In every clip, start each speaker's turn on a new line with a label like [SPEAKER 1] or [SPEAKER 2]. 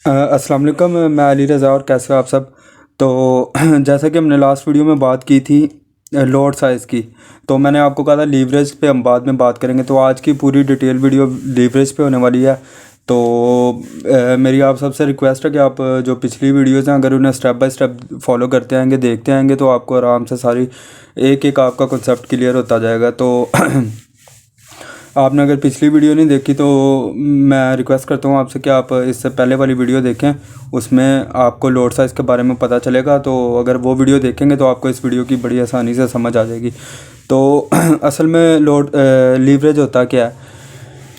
[SPEAKER 1] अस्सलाम वालेकुम। मैं अली रज़ा और कैसे हो आप सब। तो जैसा कि हमने लास्ट वीडियो में बात की थी लॉट साइज़ की, तो मैंने आपको कहा था लीवरेज पे हम बाद में बात करेंगे। तो आज की पूरी डिटेल वीडियो लीवरेज पे होने वाली है। तो मेरी आप सबसे रिक्वेस्ट है कि आप जो पिछली वीडियोज़ हैं अगर उन्हें स्टेप बाय स्टेप फॉलो करते आएंगे, देखते आएंगे, तो आपको आराम से सारी एक एक आपका कॉन्सेप्ट क्लियर होता जाएगा। तो आपने अगर पिछली वीडियो नहीं देखी तो मैं रिक्वेस्ट करता हूँ आपसे कि आप इससे पहले वाली वीडियो देखें, उसमें आपको लोड साइज़ के बारे में पता चलेगा। तो अगर वो वीडियो देखेंगे तो आपको इस वीडियो की बड़ी आसानी से समझ आ जाएगी। तो असल में लीवरेज होता क्या है।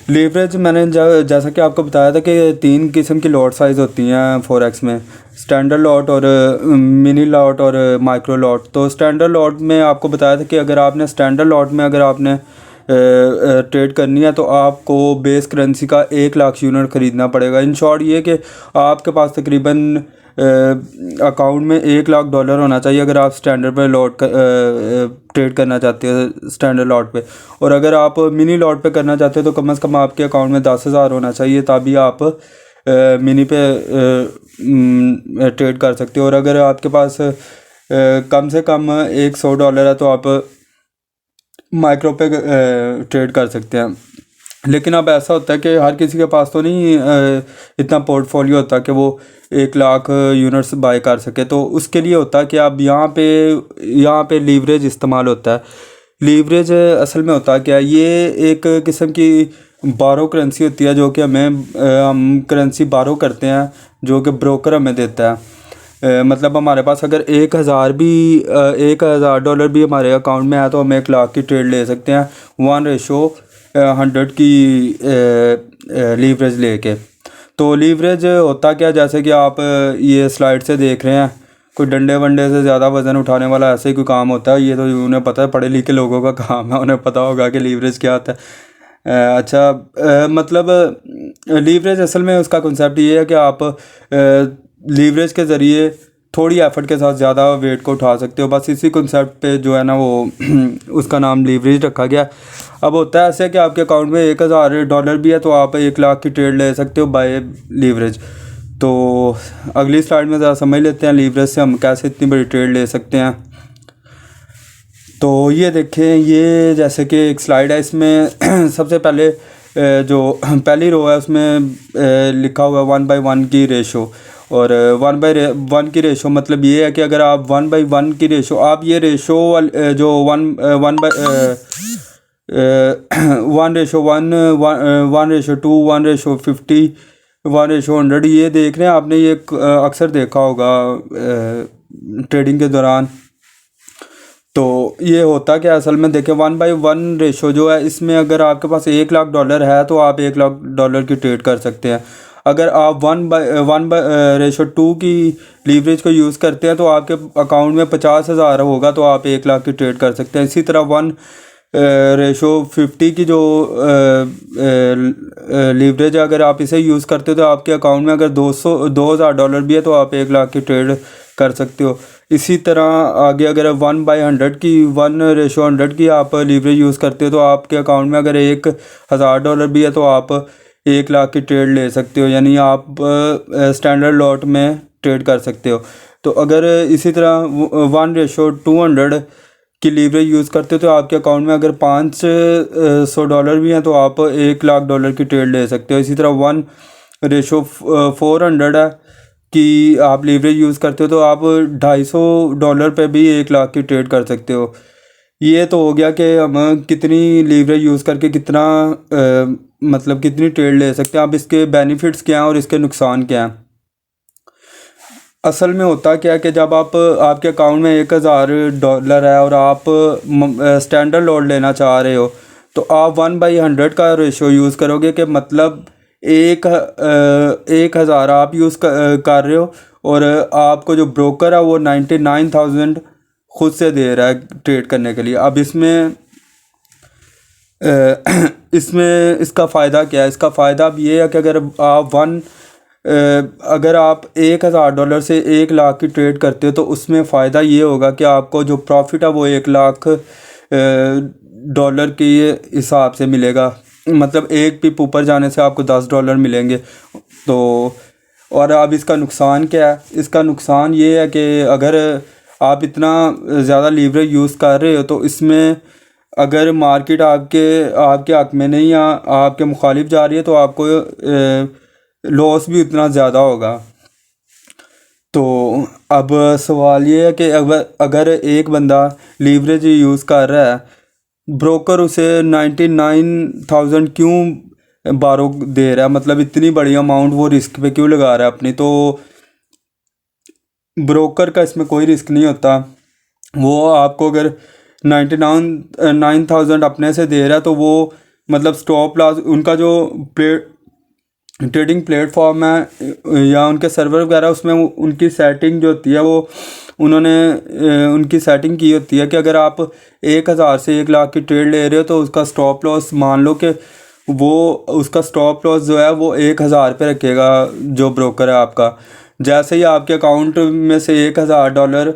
[SPEAKER 1] लीवरेज मैंने जैसा कि आपको बताया था कि 3 किस्म की लॉट साइज़ होती हैं फॉरेक्स में, स्टैंडर्ड लॉट और मिनी लॉट और माइक्रो लॉट। तो स्टैंडर्ड लॉट में आपको बताया था कि अगर आपने स्टैंडर्ड लॉट में अगर आपने ट्रेड करनी है तो आपको बेस करेंसी का 1 लाख यूनिट ख़रीदना पड़ेगा। इन शॉर्ट ये कि आपके पास तकरीबन अकाउंट में $1 लाख होना चाहिए अगर आप स्टैंडर्ड पे लॉट ट्रेड करना चाहते हो स्टैंडर्ड लॉट पे। और अगर आप मिनी लॉट पे करना चाहते हो तो कम से कम आपके अकाउंट में 10,000 होना चाहिए, तभी आप मिनी पे ट्रेड कर सकते हो। और अगर आपके पास कम से कम $100 है तो आप माइक्रो पे ट्रेड कर सकते हैं। लेकिन अब ऐसा होता है कि हर किसी के पास तो नहीं इतना पोर्टफोलियो होता कि वो 1 लाख यूनिट्स बाय कर सके। तो उसके लिए होता है कि अब यहाँ पे लीवरेज इस्तेमाल होता है। लीवरेज असल में होता क्या है, ये एक किस्म की बारो करेंसी होती है जो कि हम करेंसी बारो करते हैं जो कि ब्रोकर हमें देता है। मतलब हमारे पास अगर 1,000 भी हमारे अकाउंट में है तो हम 1 लाख की ट्रेड ले सकते हैं 1:100 की लीवरेज लेके। तो लीवरेज होता क्या, जैसे कि आप ये स्लाइड से देख रहे हैं, कोई डंडे वंडे से ज़्यादा वज़न उठाने वाला ऐसे ही कोई काम होता है। ये तो उन्हें पता है, पढ़े लिखे लोगों का काम है, उन्हें पता होगा कि लीवरेज क्या होता है। मतलब लीवरेज असल में उसका कॉन्सेप्ट ये है कि आप लीवरेज के ज़रिए थोड़ी एफर्ट के साथ ज़्यादा वेट को उठा सकते हो। बस इसी कॉन्सेप्ट पे जो है ना वो उसका नाम लीवरेज रखा गया। अब होता है ऐसे कि आपके अकाउंट में $1,000 भी है तो आप 1 लाख की ट्रेड ले सकते हो बाय लीवरेज। तो अगली स्लाइड में ज़रा समझ लेते हैं लीवरेज से हम कैसे इतनी बड़ी ट्रेड ले सकते हैं। तो ये देखें, ये जैसे कि एक स्लाइड है, इसमें सबसे पहले जो पहली रो है उसमें लिखा हुआ है 1/1 की रेशो। और 1/1 की रेशो मतलब ये है कि अगर आप 1/1 की रेशो, आप ये रेशो जो 1:1, 1:2, 1:50, 1:100 ये देख रहे हैं आपने, ये अक्सर देखा होगा ट्रेडिंग के दौरान। तो ये होता क्या असल में देखें, 1/1 रेशो जो है इसमें अगर आपके पास $1 लाख है तो आप $1 लाख की ट्रेड कर सकते हैं। अगर आप 1/2 की लीवरेज को यूज़ करते हैं तो आपके अकाउंट में 50,000 होगा तो आप 1 लाख की ट्रेड कर सकते हैं। इसी तरह 1:50 की जो लीवरेज है अगर आप इसे यूज़ करते हो तो आपके अकाउंट में अगर $2,000 भी है तो आप 1 लाख की ट्रेड कर सकते हो। इसी तरह आगे अगर 1/100 की 1:100 की आप लीवरेज यूज़ करते हो तो आपके अकाउंट में अगर $1,000 भी है तो आप 1 लाख की ट्रेड ले सकते हो, यानी आप स्टैंडर्ड लॉट में ट्रेड कर सकते हो। तो अगर इसी तरह 1:200 की लीवरेज यूज़ करते हो तो आपके अकाउंट में अगर $500 भी हैं तो आप $1 लाख की ट्रेड ले सकते हो। इसी तरह 1:400 है कि आप लीवरेज यूज़ करते हो तो आप $250 पे भी 1 लाख की ट्रेड कर सकते हो। ये तो हो गया कि हम कितनी लीवरेज यूज़ करके कितना मतलब कितनी ट्रेड ले सकते हैं। अब इसके बेनिफिट्स क्या हैं और इसके नुकसान क्या हैं। असल में होता क्या है कि जब आपके अकाउंट में $1,000 है और आप स्टैंडर्ड लॉट लेना चाह रहे हो तो आप 1/100 का रेशो यूज़ करोगे कि मतलब 1,000 आप यूज़ कर रहे हो और आपको जो ब्रोकर है वो 99,000 खुद से दे रहा है ट्रेड करने के लिए। अब इसमें इसका फ़ायदा क्या है। इसका फ़ायदा अब ये है कि अगर आप $1,000 से 1 लाख की ट्रेड करते हो तो उसमें फ़ायदा ये होगा कि आपको जो प्रॉफिट है वो 1 लाख डॉलर के हिसाब से मिलेगा। मतलब एक पिप ऊपर जाने से आपको $10 मिलेंगे। तो और अब इसका नुकसान क्या है? इसका नुकसान ये है कि अगर आप इतना ज़्यादा लीवरेज यूज़ कर रहे हो तो इसमें अगर मार्केट आपके आपके हक़ में नहीं या आपके मुखालिफ जा रही है तो आपको लॉस भी उतना ज़्यादा होगा। तो अब सवाल ये है कि अगर एक बंदा लीवरेज यूज़ कर रहा है, ब्रोकर उसे 99,000 क्यों बारो दे रहा है? मतलब इतनी बड़ी अमाउंट वो रिस्क पे क्यों लगा रहा है अपनी? तो ब्रोकर का इसमें कोई रिस्क नहीं होता। वो आपको अगर 99,000 अपने से दे रहा है तो वो मतलब स्टॉप लॉस उनका जो ट्रेडिंग प्लेटफॉर्म है या उनके सर्वर वगैरह उसमें उनकी सेटिंग जो होती है वो उन्होंने उनकी सेटिंग की होती है कि अगर आप 1,000 से 1,00,000 की ट्रेड ले रहे हो तो उसका स्टॉप लॉस मान लो कि वो उसका स्टॉप लॉस जो है वो 1,000 पे रखेगा जो ब्रोकर है आपका। जैसे ही आपके अकाउंट में से $1,000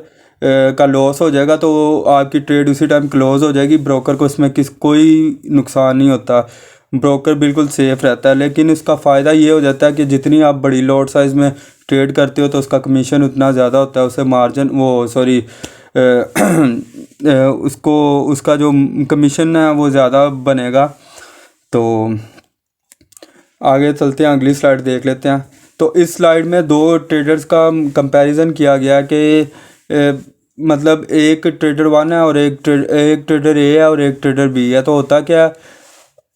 [SPEAKER 1] का लॉस हो जाएगा तो आपकी ट्रेड उसी टाइम क्लोज़ हो जाएगी। ब्रोकर को इसमें कोई नुकसान नहीं होता, ब्रोकर बिल्कुल सेफ़ रहता है। लेकिन इसका फ़ायदा ये हो जाता है कि जितनी आप बड़ी लॉट साइज़ में ट्रेड करते हो तो उसका कमीशन उतना ज़्यादा होता है, उसे मार्जिन उसको उसका जो कमीशन है वो ज़्यादा बनेगा। तो आगे चलते हैं, अगली स्लाइड देख लेते हैं। तो इस स्लाइड में दो ट्रेडर्स का कंपैरिजन किया गया कि मतलब एक ट्रेडर 1 है और एक ट्रेडर ए है और एक ट्रेडर बी है। तो होता क्या है,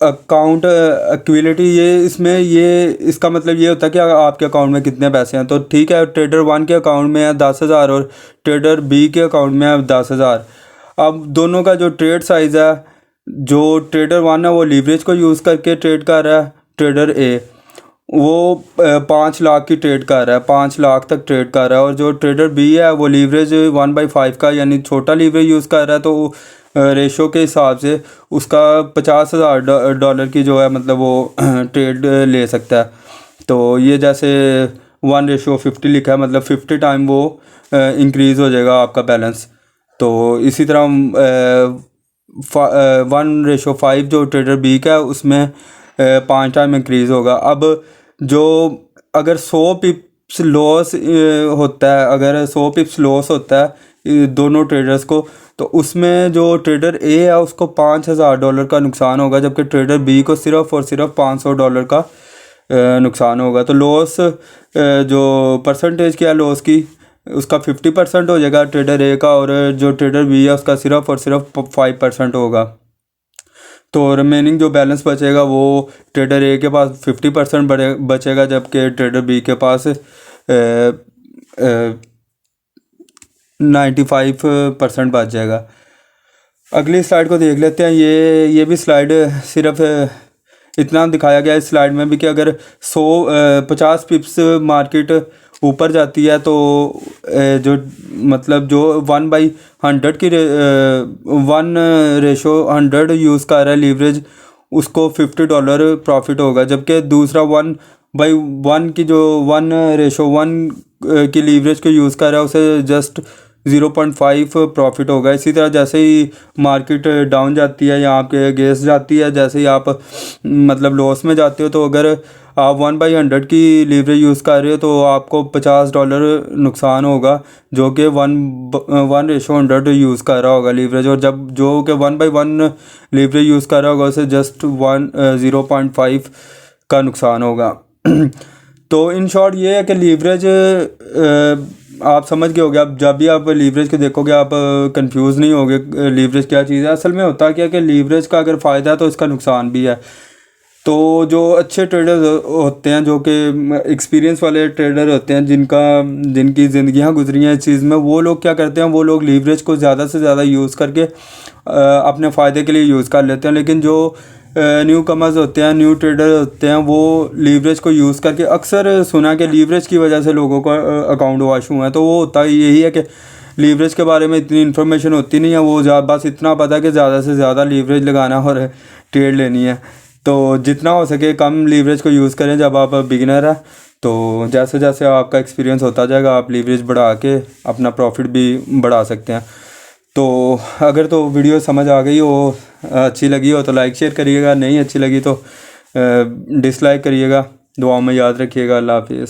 [SPEAKER 1] अकाउंट एक्विलिटी ये इसका मतलब ये होता है कि आपके अकाउंट में कितने पैसे हैं। तो ठीक है, ट्रेडर 1 के अकाउंट में है 10,000 और ट्रेडर बी के अकाउंट में है 10,000। अब दोनों का जो ट्रेड साइज़ है, जो ट्रेडर 1 है वो लीवरेज को यूज़ करके ट्रेड कर रहा है, ट्रेडर ए वो 5 लाख की ट्रेड कर रहा है, 5 लाख तक ट्रेड कर रहा है। और जो ट्रेडर बी है वो लीवरेज 1/5 का यानी छोटा लीवरेज यूज़ कर रहा है। तो रेशो के हिसाब से उसका $50,000 की जो है मतलब वो ट्रेड ले सकता है। तो ये जैसे 1:50 लिखा है, मतलब 50 टाइम वो इंक्रीज़ हो जाएगा आपका बैलेंस। तो इसी तरह 1:5 जो ट्रेडर बी का है उसमें 5 टाइम इंक्रीज़ होगा। अब जो अगर 100 पिप्स लॉस होता है, अगर 100 पिप्स लॉस होता है दोनों ट्रेडर्स को, तो उसमें जो ट्रेडर ए है उसको $5,000 का नुकसान होगा, जबकि ट्रेडर बी को सिर्फ़ और सिर्फ $500 का नुकसान होगा। तो लॉस जो परसेंटेज क्या है लॉस की, उसका 50% हो जाएगा ट्रेडर ए का, और जो ट्रेडर बी है उसका सिर्फ़ और सिर्फ 5% होगा। तो रिमेनिंग जो बैलेंस बचेगा वो ट्रेडर ए के पास 50% बचेगा, जबकि ट्रेडर बी के पास 95% बच जाएगा। अगली स्लाइड को देख लेते हैं। ये भी स्लाइड सिर्फ इतना दिखाया गया है इस स्लाइड में भी कि अगर 50 पिप्स मार्केट ऊपर जाती है तो जो मतलब जो 1/100 की 1:100 यूज़ कर रहा है लीवरेज, उसको $50 प्रॉफिट होगा। जबकि दूसरा 1/1 की जो 1:1 की लीवरेज को यूज़ कर रहा है उसे जस्ट 0.5 प्रॉफिट होगा। इसी तरह जैसे ही मार्केट डाउन जाती है या आपके अगेंस्ट जाती है, जैसे ही आप मतलब लॉस में जाते हो, तो अगर आप 1/100 की लीवरेज यूज़ कर रहे हो तो आपको $50 नुकसान होगा, जो कि 1:100 यूज़ कर रहा होगा लीवरेज। और जब जो कि 1/1 लीवरेज यूज़ कर रहा होगा उसे जस्ट 0.5 का नुकसान होगा। तो इन शॉर्ट ये है कि लीवरेज आप समझ गए होगे। आप जब भी आप लीवरेज के देखोगे आप कंफ्यूज नहीं होगे लीवरेज क्या चीज़ है। असल में होता क्या है कि लीवरेज का अगर फ़ायदा है तो इसका नुकसान भी है। तो जो अच्छे ट्रेडर होते हैं, जो कि एक्सपीरियंस वाले ट्रेडर होते हैं, जिनकी ज़िंदगियाँ गुजरी हैं इस चीज़ में, वो लोग क्या करते हैं, वो लोग लीवरेज को ज़्यादा से ज़्यादा यूज़ करके अपने फ़ायदे के लिए यूज़ कर लेते हैं। लेकिन जो न्यू कमर्स होते हैं, न्यू ट्रेडर होते हैं, वो लीवरेज को यूज़ करके, अक्सर सुना कि लीवरेज की वजह से लोगों का अकाउंट वॉश हुआ है। तो वो होता यही है कि लीवरेज के बारे में इतनी इन्फॉर्मेशन होती नहीं है, वो बस इतना पता कि ज़्यादा से ज़्यादा लीवरेज लगाना और ट्रेड लेनी है। तो जितना हो सके कम लीवरेज को यूज़ करें जब आप बिगिनर है। तो जैसे जैसे आपका एक्सपीरियंस होता जाएगा आप लीवरेज बढ़ा के अपना प्रॉफिट भी बढ़ा सकते हैं। तो अगर तो वीडियो समझ आ गई हो, अच्छी लगी हो तो लाइक शेयर करिएगा, नहीं अच्छी लगी तो डिसलाइक करिएगा। दुआओं में याद रखिएगा। अल्लाह हाफिज़।